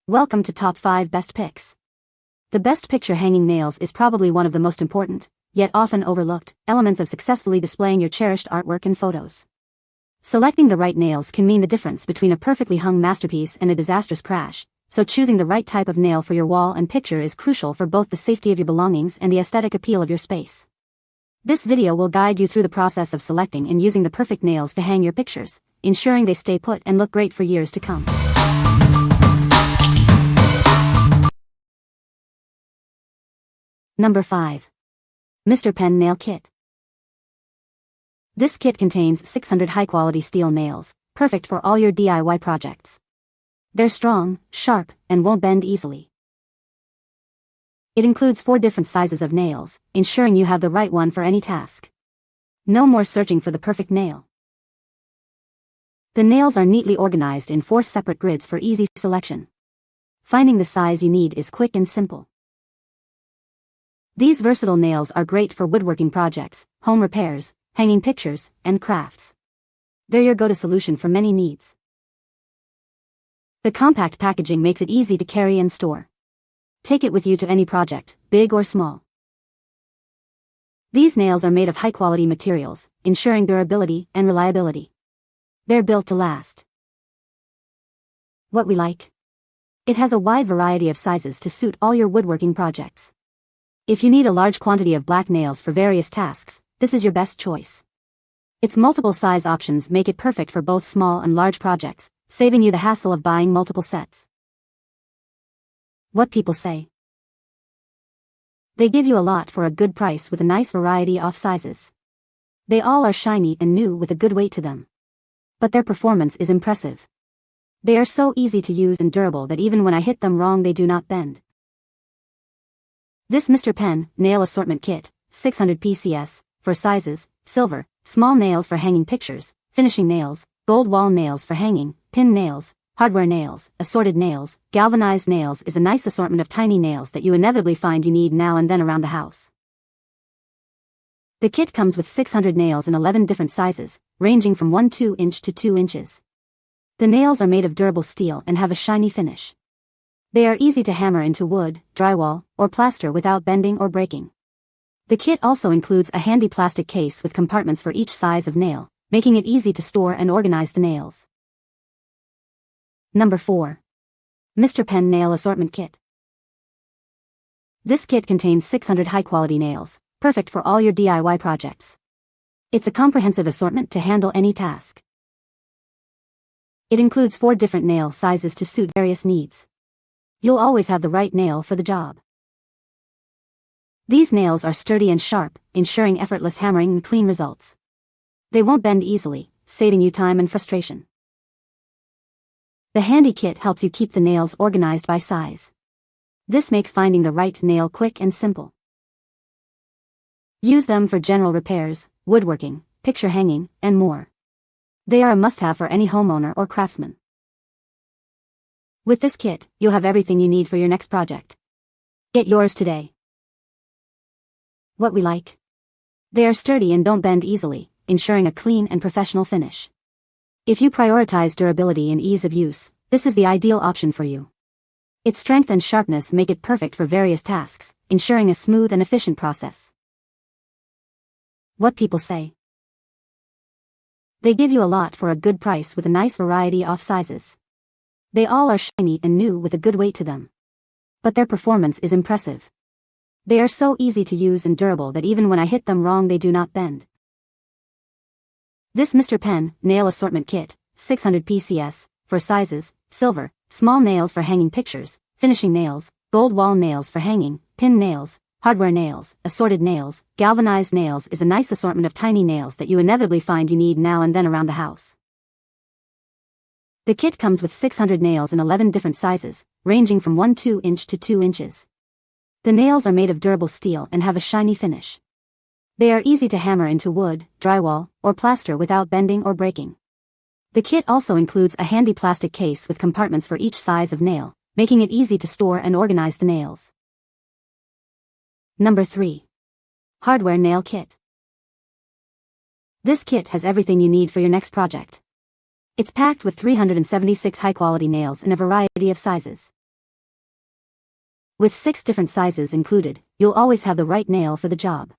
Welcome to Top 5 Best Picks. The best picture hanging nails is probably one of the most important, yet often overlooked, elements of successfully displaying your cherished artwork and photos. Selecting the right nails can mean the difference between a perfectly hung masterpiece and a disastrous crash, so choosing the right type of nail for your wall and picture is crucial for both the safety of your belongings and the aesthetic appeal of your space. This video will guide you through the process of selecting and using the perfect nails to hang your pictures, ensuring they stay put and look great for years to come. Number 5. Mr. Pen Nail Kit. This kit contains 600 high-quality steel nails, perfect for all your DIY projects. They're strong, sharp, and won't bend easily. It includes 4 different sizes of nails, ensuring you have the right one for any task. No more searching for the perfect nail. The nails are neatly organized in 4 separate grids for easy selection. Finding the size you need is quick and simple. These versatile nails are great for woodworking projects, home repairs, hanging pictures, and crafts. They're your go-to solution for many needs. The compact packaging makes it easy to carry and store. Take it with you to any project, big or small. These nails are made of high-quality materials, ensuring durability and reliability. They're built to last. What we like? It has a wide variety of sizes to suit all your woodworking projects. If you need a large quantity of black nails for various tasks, this is your best choice. Its multiple size options make it perfect for both small and large projects, saving you the hassle of buying multiple sets. What people say? They give you a lot for a good price with a nice variety of sizes. They all are shiny and new with a good weight to them. But their performance is impressive. They are so easy to use and durable that even when I hit them wrong they do not bend. This Mr. Pen Nail Assortment Kit, 600 PCS, for sizes, silver, small nails for hanging pictures, finishing nails, gold wall nails for hanging, pin nails, hardware nails, assorted nails, galvanized nails is a nice assortment of tiny nails that you inevitably find you need now and then around the house. The kit comes with 600 nails in 11 different sizes, ranging from 1/2 inch to 2 inches. The nails are made of durable steel and have a shiny finish. They are easy to hammer into wood, drywall, or plaster without bending or breaking. The kit also includes a handy plastic case with compartments for each size of nail, making it easy to store and organize the nails. Number 4. Mr. Pen Nail Assortment Kit. This kit contains 600 high-quality nails, perfect for all your DIY projects. It's a comprehensive assortment to handle any task. It includes 4 different nail sizes to suit various needs. You'll always have the right nail for the job. These nails are sturdy and sharp, ensuring effortless hammering and clean results. They won't bend easily, saving you time and frustration. The handy kit helps you keep the nails organized by size. This makes finding the right nail quick and simple. Use them for general repairs, woodworking, picture hanging, and more. They are a must-have for any homeowner or craftsman. With this kit, you'll have everything you need for your next project. Get yours today. What we like? They are sturdy and don't bend easily, ensuring a clean and professional finish. If you prioritize durability and ease of use, this is the ideal option for you. Its strength and sharpness make it perfect for various tasks, ensuring a smooth and efficient process. What people say? They give you a lot for a good price with a nice variety of sizes. They all are shiny and new with a good weight to them. But their performance is impressive. They are so easy to use and durable that even when I hit them wrong they do not bend. This Mr. Pen Nail Assortment Kit, 600 PCS, for sizes, silver, small nails for hanging pictures, finishing nails, gold wall nails for hanging, pin nails, hardware nails, assorted nails, galvanized nails is a nice assortment of tiny nails that you inevitably find you need now and then around the house. The kit comes with 600 nails in 11 different sizes, ranging from 1/2 inch to 2 inches. The nails are made of durable steel and have a shiny finish. They are easy to hammer into wood, drywall, or plaster without bending or breaking. The kit also includes a handy plastic case with compartments for each size of nail, making it easy to store and organize the nails. Number 3. Hardware Nail Kit. This kit has everything you need for your next project. It's packed with 376 high-quality nails in a variety of sizes. With 6 different sizes included, you'll always have the right nail for the job.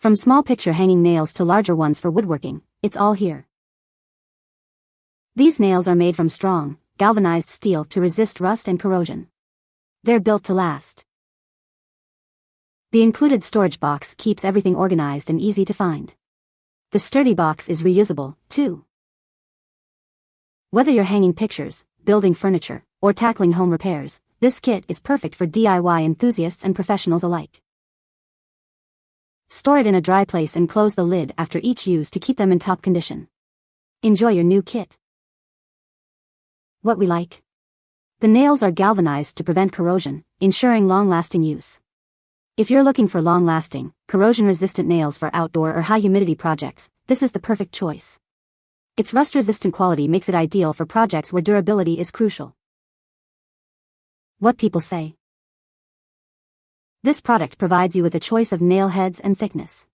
From small picture hanging nails to larger ones for woodworking, it's all here. These nails are made from strong, galvanized steel to resist rust and corrosion. They're built to last. The included storage box keeps everything organized and easy to find. The sturdy box is reusable, too. Whether you're hanging pictures, building furniture, or tackling home repairs, this kit is perfect for DIY enthusiasts and professionals alike. Store it in a dry place and close the lid after each use to keep them in top condition. Enjoy your new kit. What we like. The nails are galvanized to prevent corrosion, ensuring long-lasting use. If you're looking for long-lasting, corrosion-resistant nails for outdoor or high-humidity projects, this is the perfect choice. Its rust-resistant quality makes it ideal for projects where durability is crucial. What people say. This product provides you with a choice of nail heads and thickness.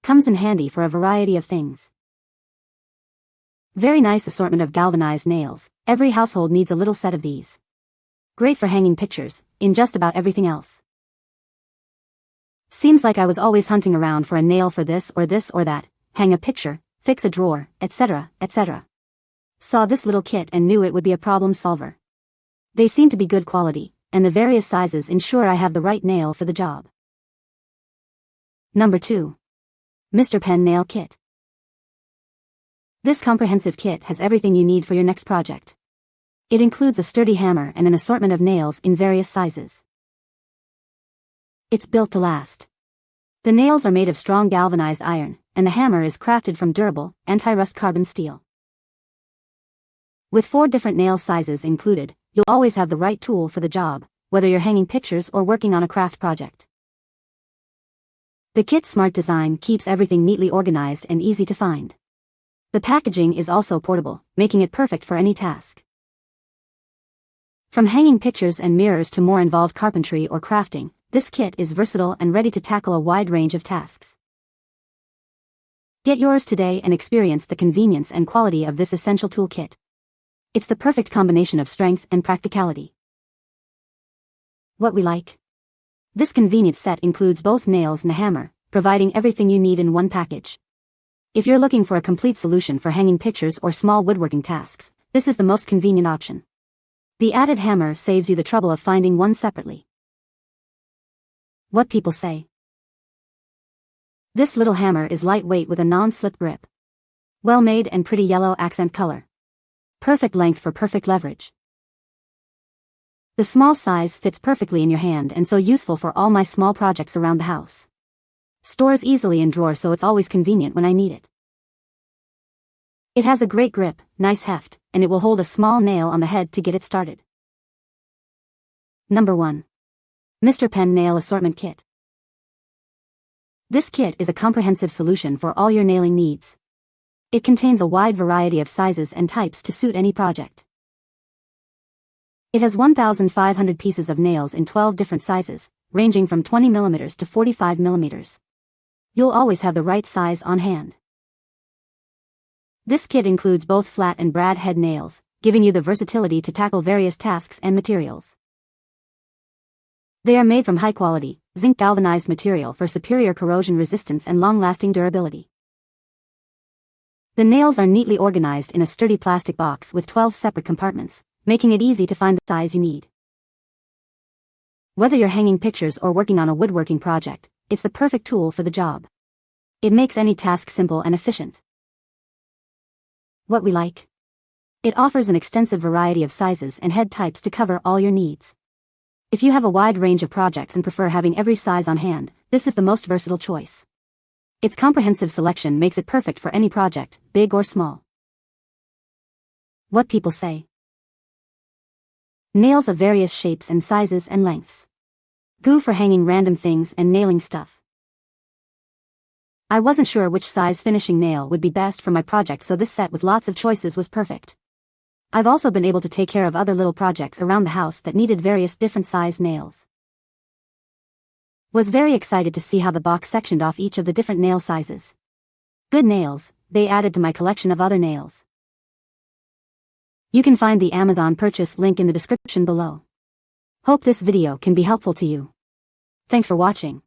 Comes in handy for a variety of things. Very nice assortment of galvanized nails. Every household needs a little set of these. Great for hanging pictures, in just about everything else. Seems like I was always hunting around for a nail for this or that, hang a picture, fix a drawer, etc., etc. Saw this little kit and knew it would be a problem solver. They seem to be good quality, and the various sizes ensure I have the right nail for the job. Number 2. Mr. Pen Nail Kit. This comprehensive kit has everything you need for your next project. It includes a sturdy hammer and an assortment of nails in various sizes. It's built to last. The nails are made of strong galvanized iron, and the hammer is crafted from durable, anti-rust carbon steel. With 4 different nail sizes included, you'll always have the right tool for the job, whether you're hanging pictures or working on a craft project. The kit's smart design keeps everything neatly organized and easy to find. The packaging is also portable, making it perfect for any task. From hanging pictures and mirrors to more involved carpentry or crafting, this kit is versatile and ready to tackle a wide range of tasks. Get yours today and experience the convenience and quality of this essential toolkit. It's the perfect combination of strength and practicality. What we like. This convenient set includes both nails and a hammer, providing everything you need in one package. If you're looking for a complete solution for hanging pictures or small woodworking tasks, this is the most convenient option. The added hammer saves you the trouble of finding one separately. What people say. This little hammer is lightweight with a non-slip grip. Well made and pretty yellow accent color. Perfect length for perfect leverage. The small size fits perfectly in your hand and so useful for all my small projects around the house. Stores easily in drawer so it's always convenient when I need it. It has a great grip, nice heft, and it will hold a small nail on the head to get it started. Number 1. Mr. Pen Nail Assortment Kit. This kit is a comprehensive solution for all your nailing needs. It contains a wide variety of sizes and types to suit any project. It has 1,500 pieces of nails in 12 different sizes, ranging from 20 mm to 45 mm. You'll always have the right size on hand. This kit includes both flat and brad head nails, giving you the versatility to tackle various tasks and materials. They are made from high-quality, zinc galvanized material for superior corrosion resistance and long-lasting durability. The nails are neatly organized in a sturdy plastic box with 12 separate compartments, making it easy to find the size you need. Whether you're hanging pictures or working on a woodworking project, it's the perfect tool for the job. It makes any task simple and efficient. What we like. It offers an extensive variety of sizes and head types to cover all your needs. If you have a wide range of projects and prefer having every size on hand, this is the most versatile choice. Its comprehensive selection makes it perfect for any project, big or small. What people say. Nails of various shapes and sizes and lengths. Glue for hanging random things and nailing stuff. I wasn't sure which size finishing nail would be best for my project, so this set with lots of choices was perfect. I've also been able to take care of other little projects around the house that needed various different size nails. Was very excited to see how the box sectioned off each of the different nail sizes. Good nails, they added to my collection of other nails. You can find the Amazon purchase link in the description below. Hope this video can be helpful to you. Thanks for watching.